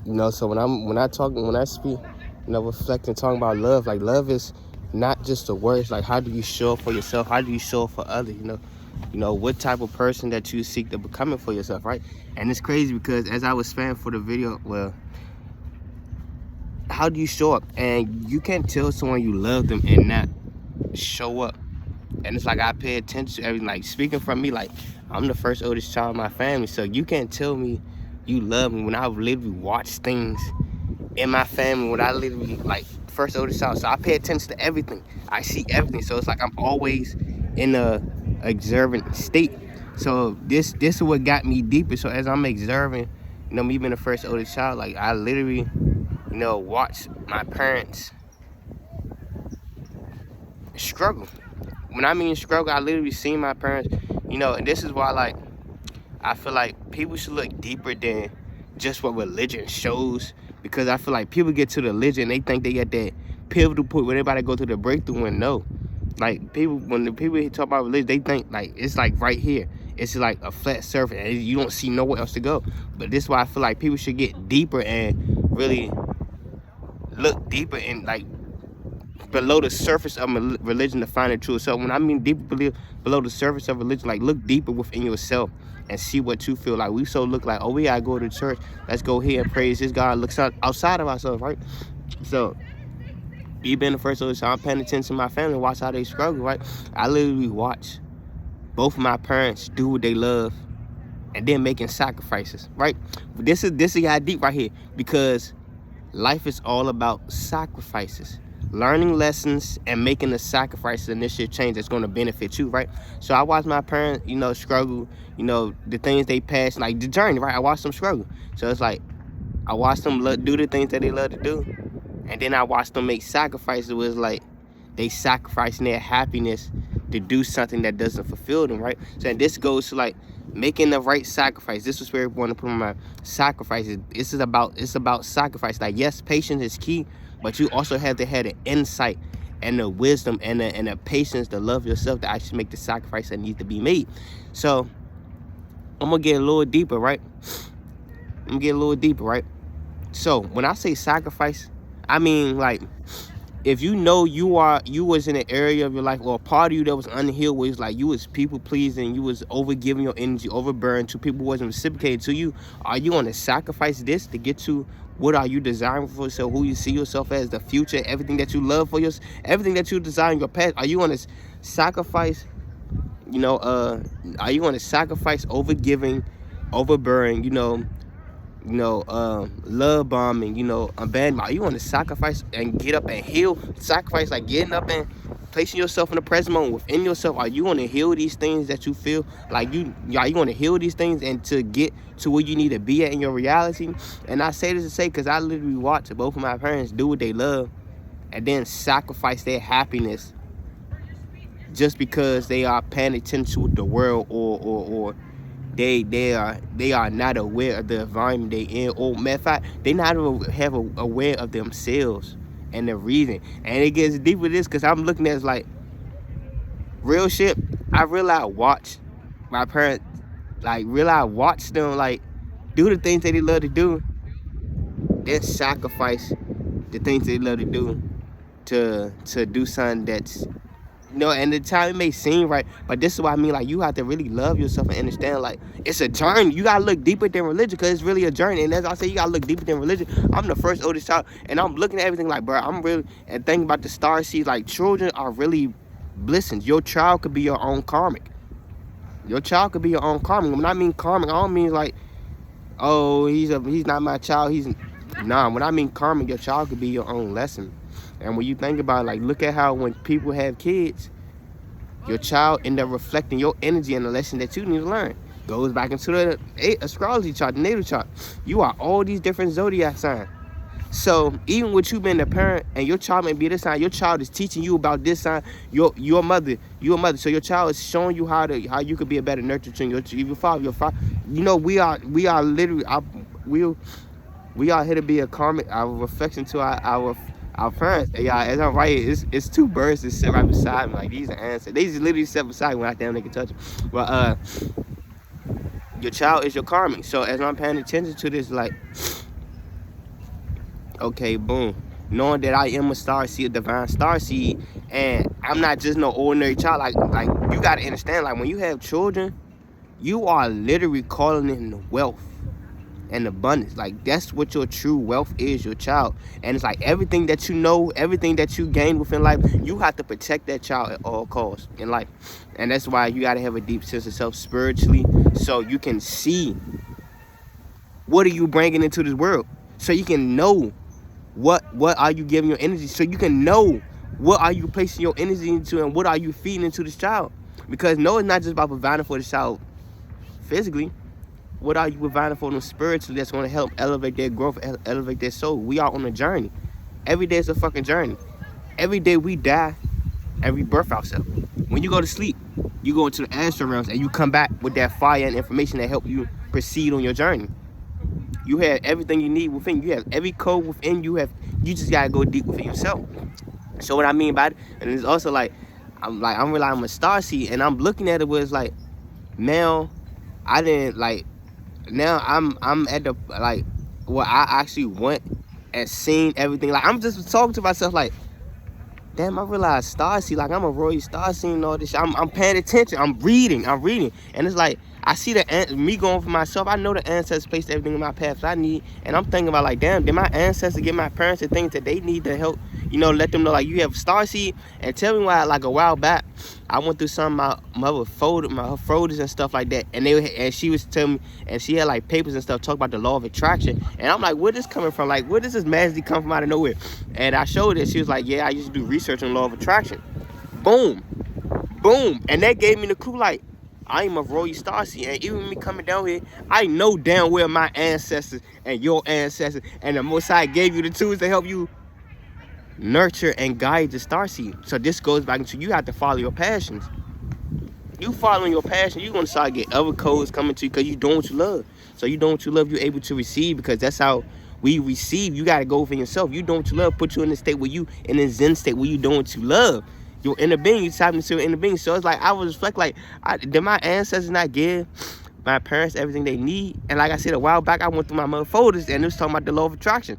So when I speak, reflecting, talking about love, like love is not just the words. Like, how do you show up for yourself? How do you show up for others? What type of person that you seek to becoming for yourself, right? And it's crazy because as I was spanning for the video, well, how do you show up? And you can't tell someone you love them and not show up. And it's like I pay attention to everything. Like, speaking from me, like, I'm the first oldest child in my family, so you can't tell me you love me when I literally watch things in my family, when I literally, like, first oldest child. So I pay attention to everything. I see everything. So it's like I'm always in a observant state. So this is what got me deeper. So as I'm observing, me being the first oldest child, like, I literally, watch my parents struggle. When I mean struggle, I literally seen my parents, and this is why, like, I feel like people should look deeper than just what religion shows, because I feel like people get to the religion, they think they get that pivotal point where everybody go through the breakthrough, and no. Like, when the people talk about religion, they think, like, it's like right here. It's like a flat surface, and you don't see nowhere else to go. But this is why I feel like people should get deeper and really look deeper and, like, below the surface of religion to find the truth. So when I mean deeper below the surface of religion, like, look deeper within yourself and see what you feel. Like, we so look like, oh, we gotta go to church, let's go here and praise this God. Looks outside of ourselves, right? So you been the first oldest, so I'm paying attention to my family, watch how they struggle, right? I literally watch both of my parents do what they love and then making sacrifices, right? This is how deep right here, because life is all about sacrifices, learning lessons and making the sacrifices, and this shit change that's going to benefit you, right? So I watch my parents, struggle, the things they pass, like the journey, right? I watch them struggle. So it's like I watch them do the things that they love to do, and then I watch them make sacrifices. It was like they sacrificing their happiness to do something that doesn't fulfill them, right? So this goes to, like, making the right sacrifice. This is where we want to put on my sacrifices. It's about sacrifice. Like, yes, patience is key, but you also have to have the insight and the wisdom and the patience to love yourself to actually make the sacrifice that needs to be made. So I'm gonna get a little deeper, right? So when I say sacrifice, I mean, like, if you was in an area of your life, or a part of you that was unhealed, where it's like you was people pleasing, you was over giving your energy, overburdened to people who wasn't reciprocated to you, are you going to sacrifice this to get to what are you desiring for yourself, who you see yourself as, the future, everything that you love for yourself, everything that you desire in your past? Are you going to sacrifice, are you going to sacrifice over giving, overburden, love bombing, abandonment? Are you want to sacrifice and get up and heal? Sacrifice, like getting up and placing yourself in the present moment within yourself. Are you going to heal these things that you feel like are you going to heal these things and to get to where you need to be at in your reality? And I say this to say, because I literally watched both of my parents do what they love and then sacrifice their happiness just because they are paying attention to the world, or they are not aware of the environment they in, or matter of fact, they not aware of themselves and the reason. And it gets deep with this, because I'm looking at it like real shit. I watch my parents, like, watch them, like, do the things that they love to do, then sacrifice the things they love to do to do something that's, and the time it may seem right, but this is what I mean. Like, you have to really love yourself and understand, like, it's a journey. You gotta look deeper than religion, because it's really a journey. And as I say, you gotta look deeper than religion. I'm the first oldest child, and I'm looking at everything like, bro, I'm really, and thinking about the star seeds. Like, children are really blessings. Your child could be your own karmic. When I mean karmic, I don't mean like, oh, he's not my child. When I mean karmic, your child could be your own lesson. And when you think about it, like, look at how when people have kids, your child end up reflecting your energy and the lesson that you need to learn. Goes back into the astrology chart, the natal chart. You are all these different zodiac signs. So even with you being a parent and your child may be this sign, your child is teaching you about this sign. Your mother. So your child is showing you how you could be a better nurturer to your father. We are literally we are here to be a karmic, our reflection to our parents. Yeah, as I'm right, it's two birds that sit right beside me. Like, these are answers. They just literally sit beside me when I damn they can touch them. But your child is your karmic. So as I'm paying attention to this, like, Okay, boom. Knowing that I am a star seed, a divine star seed, and I'm not just no ordinary child. Like you gotta understand, like when you have children, you are literally calling in wealth and abundance. Like that's what your true wealth is, your child. And it's like everything that you know, everything that you gain within life, you have to protect that child at all costs in life. And that's why you gotta have a deep sense of self spiritually, so you can see what are you bringing into this world, so you can know what are you giving your energy, so you can know what are you placing your energy into and what are you feeding into this child. Because no, it's not just about providing for the child physically. What are you providing for them spiritually that's going to help elevate their growth, elevate their soul? We are on a journey. Every day is a fucking journey. Every day we die and rebirth ourselves. When you go to sleep, you go into the astral realms and you come back with that fire and information that help you proceed on your journey. You have everything you need within you. You have every code within you. You just gotta go deep within yourself. So what I mean by it, and it's also like I'm relying on a star seed, and I'm looking at it where it's like now I didn't like now I'm at the like where I actually went and seen everything. Like I'm just talking to myself like, damn, I realized star seed, like I'm a royal star seed and all this shit. I'm paying attention. I'm reading. And it's like I see me going for myself. I know the ancestors placed everything in my path that I need. And I'm thinking about like, damn, did my ancestors give my parents the things that they need to help, let them know like you have starseed. And tell me why, like a while back, I went through some of my mother folders and stuff like that. And she was telling me, and she had like papers and stuff talk about the law of attraction. And I'm like, where this coming from? Like, where does this magically come from out of nowhere? And I showed it. She was like, yeah, I used to do research on law of attraction. Boom. And that gave me the clue, like, I am a royal starseed, and even me coming down here, I know damn well my ancestors and your ancestors and the Most High gave you the tools to help you nurture and guide the starseed. So this goes back into you have to follow your passions. You following your passion, you're gonna start get other codes coming to you because you doing what you love. So you doing what you love, you're able to receive, because that's how we receive. You gotta go for yourself. You doing what you love, put you in a state where you in a zen state where you doing what you love. Your inner being, you tapping into your inner being. So it's like I was reflect like, did my ancestors not give my parents everything they need? And like I said a while back, I went through my mother folders and it was talking about the law of attraction.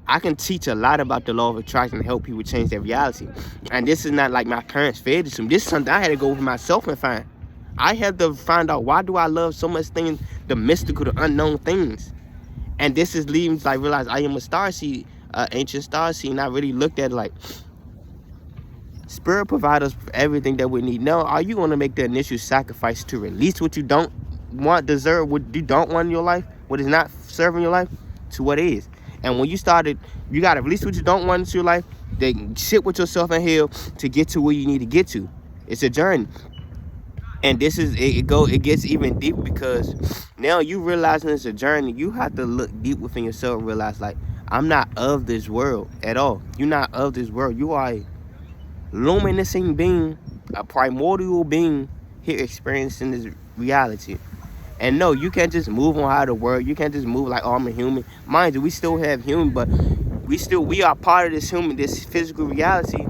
I can teach a lot about the law of attraction and help people change their reality. And this is not like my parents fed it to me. This is something I had to go over myself and find. I had to find out, why do I love so much things, the mystical, the unknown things? And this is leading to like realize I am a starseed, ancient starseed, and I really looked at it like, Spirit provides us everything that we need. Now, are you going to make the initial sacrifice to release what you don't want, deserve, what you don't want in your life, what is not serving your life, to what is? And when you started, you got to release what you don't want into your life, then sit with yourself and heal to get to where you need to get to. It's a journey. And this is, it gets even deeper, because now you realizing it's a journey, you have to look deep within yourself and realize like, I'm not of this world at all. You're not of this world. You are a luminescent being, a primordial being here experiencing this reality. And no, you can't just move on out of the world. You can't just move like, oh, I'm a human. Mind you, we still have human, but we are part of this this physical reality.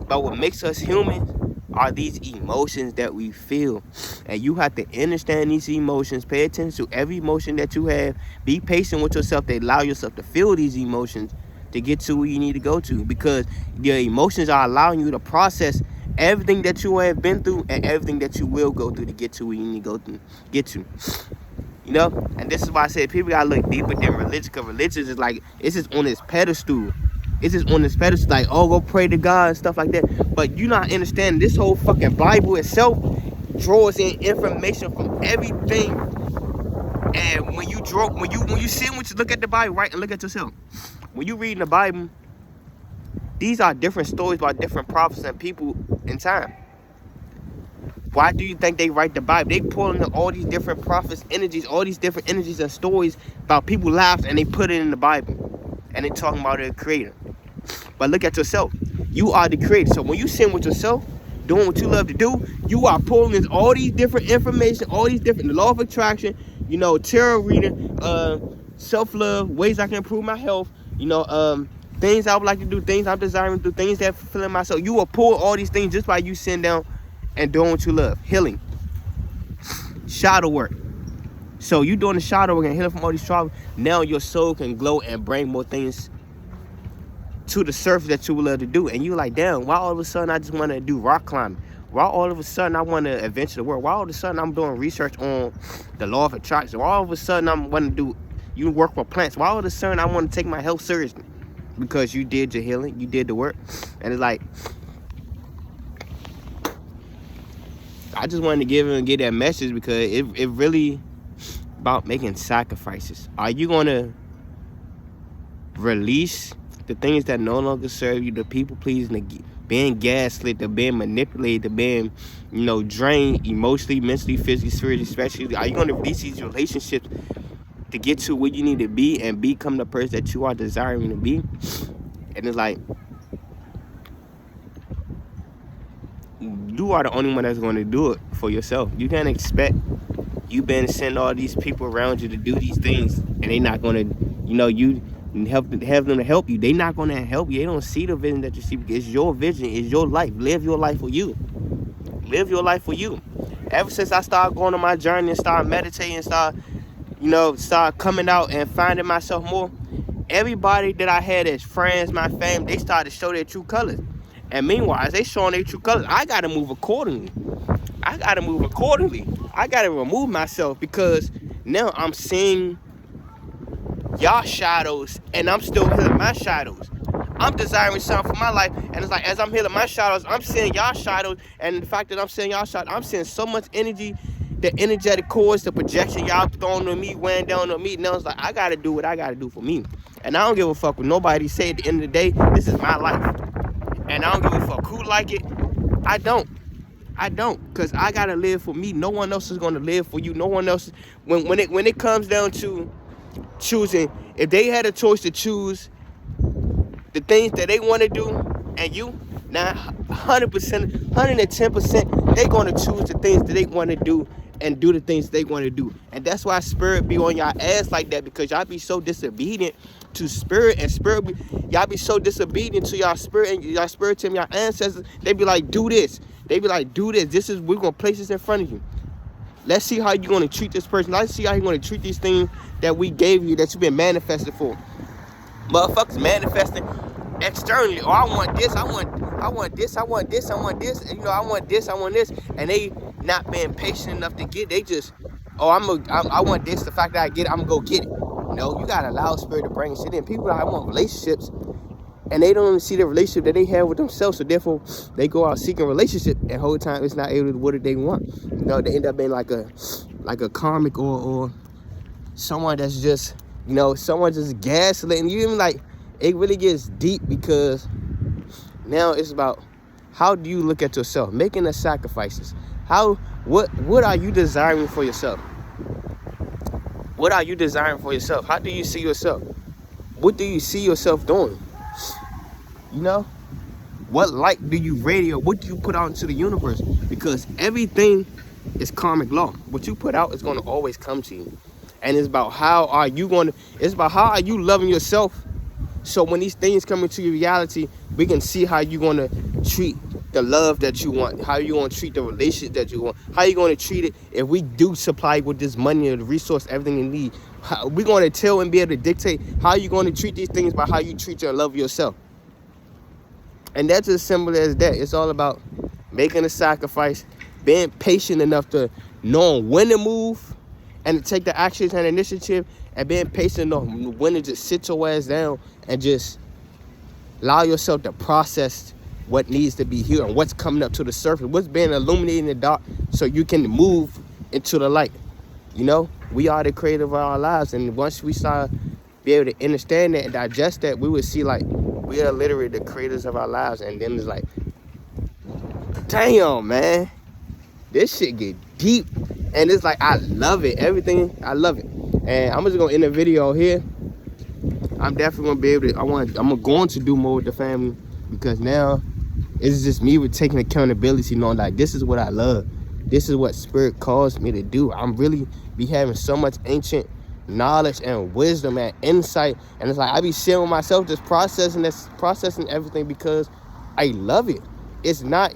But what makes us human are these emotions that we feel. And you have to understand these emotions. Pay attention to every emotion that you have. Be patient with yourself to allow yourself to feel these emotions to get to where you need to go to, because your emotions are allowing you to process everything that you have been through and everything that you will go through to get to where you need to get to. And this is why I said people gotta look deeper than religion, because religion is like, it's just on this pedestal. It's just on this pedestal, like, oh, go pray to God and stuff like that. But you not understanding this whole fucking Bible itself draws in information from everything. And when you sit and you look at the Bible, right, and look at yourself. When you read the Bible, these are different stories about different prophets and people in time. Why do you think they write the Bible? They pull in all these different prophets' energies, all these different energies and stories about people's lives, and they put it in the Bible. And they talking about their creator. But look at yourself. You are the creator. So when you sit with yourself, doing what you love to do, you are pulling in all these different information, all these different, the law of attraction, tarot reading, self-love, ways I can improve my health, things I would like to do, things I'm desiring to do, things that fulfill myself. You will pull all these things just by you sitting down and doing what you love. Healing. Shadow work. So you doing the shadow work and healing from all these troubles. Now your soul can glow and bring more things to the surface that you would love to do. And you like, damn, why all of a sudden I just want to do rock climbing? Why all of a sudden I want to adventure the world? Why all of a sudden I'm doing research on the law of attraction? Why all of a sudden I'm want to do, you work with plants? Why all of a sudden I want to take my health seriously? Because you did your healing, you did the work. And it's like, I just wanted to get that message because it really about making sacrifices. Are you going to release the things that no longer serve you, the people pleasing, the being gaslit, the being manipulated, the being, drained emotionally, mentally, physically, spiritually, especially? Are you going to release these relationships to get to where you need to be and become the person that you are desiring to be? And it's like, you are the only one that's going to do it for yourself. You can't expect you been sending all these people around you to do these things, and they not going to, you have them to help you. They not going to help you. They don't see the vision that you see. It's your vision. It's your life. Live your life for you. Live your life for you. Ever since I started going on my journey and started meditating, start coming out and finding myself more, everybody that I had as friends, my family, they started to show their true colors. And meanwhile, as they showing their true colors, I got to move accordingly. I got to remove myself because now I'm seeing y'all shadows and I'm still healing my shadows. I'm desiring something for my life, and it's like, as I'm healing my shadows, I'm seeing y'all shadows. And the fact that I'm seeing y'all shadows, I'm seeing so much energy, the energetic cords, the projection y'all throwing on me, weighing down on me. Now it's like, I got to do what I got to do for me. And I don't give a fuck what nobody say. At the end of the day, this is my life. And I don't give a fuck who like it. I don't, because I gotta live for me. No one else is gonna live for you. No one else. When it comes down to choosing, if they had a choice to choose the things that they want to do, and you, now 100%, 110%, they're gonna choose the things that they want to do and do the things they want to do. And that's why spirit be on y'all ass like that, because y'all be so disobedient to spirit, and y'all be so disobedient to y'all spirit, and y'all spirit to y'all ancestors. They be like, do this. We're gonna place this in front of you. Let's see how you're gonna treat this person. Let's see how you're gonna treat these things that we gave you, that you've been manifested for. Motherfuckers manifesting externally. Oh, I want this, I want this, I want this, I want this, and I want this, I want this, and they not being patient enough to get. They just, I want this. The fact that I get it, I'm gonna go get it. You gotta allow spirit to bring shit in. People that want relationships, and they don't even see the relationship that they have with themselves, so therefore they go out seeking relationship, and the whole time it's not able to do what they want. They end up being like a karmic or someone that's just, someone just gaslighting you. Even like, it really gets deep, because now it's about, how do you look at yourself, making the sacrifices. What are you desiring for yourself? What are you desiring for yourself? How do you see yourself? What do you see yourself doing? What light do you radiate? What do you put out into the universe? Because everything is karmic law. What you put out is going to always come to you. And it's about how are you loving yourself? So when these things come into your reality, we can see how you're going to treat the love that you want, how you going to treat the relationship that you want, how you going to treat it if we do supply you with this money or the resource, everything you need. We're going to tell and be able to dictate how you're going to treat these things by how you treat your love yourself. And that's as simple as that. It's all about making a sacrifice, being patient enough to know when to move and to take the actions and initiative, and being patient enough when to just sit your ass down and just allow yourself to process what needs to be here and what's coming up to the surface, what's being illuminated in the dark, so you can move into the light. We are the creator of our lives, and once we start be able to understand that and digest that, we would see like we are literally the creators of our lives. And then it's like, damn, man, this shit get deep, and it's like, I love it. Everything, I love it. And I'm just gonna end the video here. I'm definitely gonna be able to. I'm going to do more with the family, because now it's just me with taking accountability, knowing like, this is what I love. This is what spirit calls me to do. I'm really be having so much ancient knowledge and wisdom and insight, and it's like I be sitting with myself just processing everything, because I love it. It's not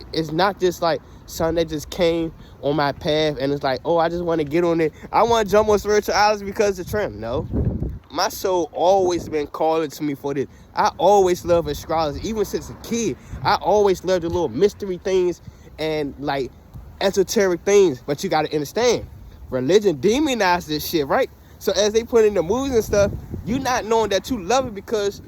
just like something that just came on my path and it's like, oh, I just want to get on it. I want to jump on spirituality because it's the trend. No, my soul always been calling to me for this. I always love astrology, even since a kid. I always loved the little mystery things and like esoteric things. But you gotta understand, religion demonized this shit, right? So as they put in the movies and stuff, you not knowing that you love it because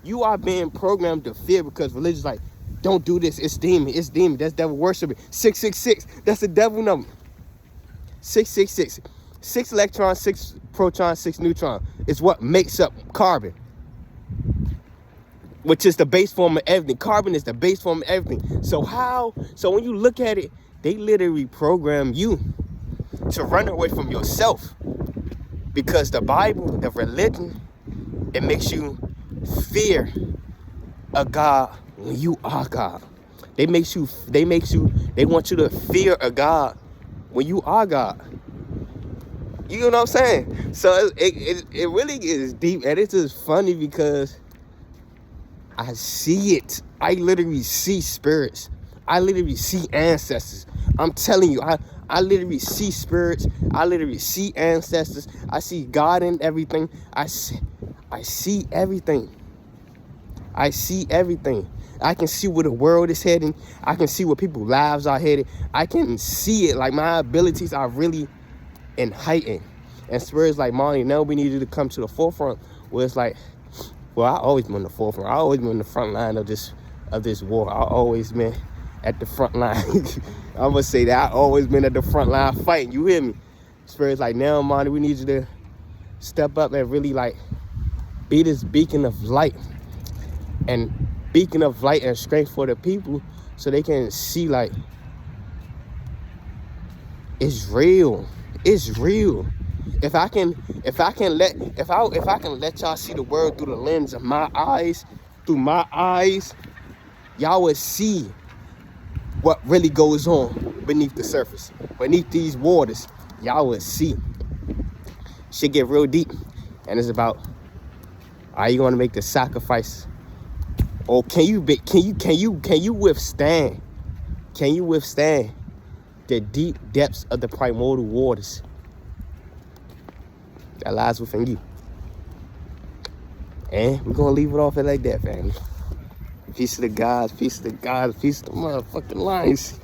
you are being programmed to fear, because religion's like, don't do this, it's demon, that's devil worship. 666, that's the devil number. 666, 6 electrons, 6 protons, 6 neutrons is what makes up carbon, which is the base form of everything. Carbon is the base form of everything. So when you look at it, they literally program you to run away from yourself, because the Bible, the religion, it makes you fear a God when you are God. They want you to fear a God when you are God. You know what I'm saying? So it really is deep, and it's just funny because I see it. I literally see spirits. I literally see ancestors. I'm telling you, I literally see spirits. I literally see ancestors. I see God in everything. I see everything. I see everything. I can see where the world is heading. I can see where people's lives are headed. I can see it. Like, my abilities are really and heightened. And spirits like, Marty, now we need you to come to the forefront. Where it's like, well, I always been in the forefront. I always been in the front line of this war. I always been at the front line. I'm gonna say that I always been at the front line fighting. You hear me? Spirits like, now, Marty, we need you to step up and really like be this beacon of light and strength for the people, so they can see like it's real. It's real. If I can let y'all see the world through the lens of my eyes, y'all would see what really goes on beneath the surface, beneath these waters. Y'all would see. Shit get real deep, and it's about, are you gonna make the sacrifice, or can you withstand the deep depths of the primordial waters that lies within you? And we're gonna leave it off it like that, family. Peace to the gods, peace to the gods, peace to the motherfucking lions.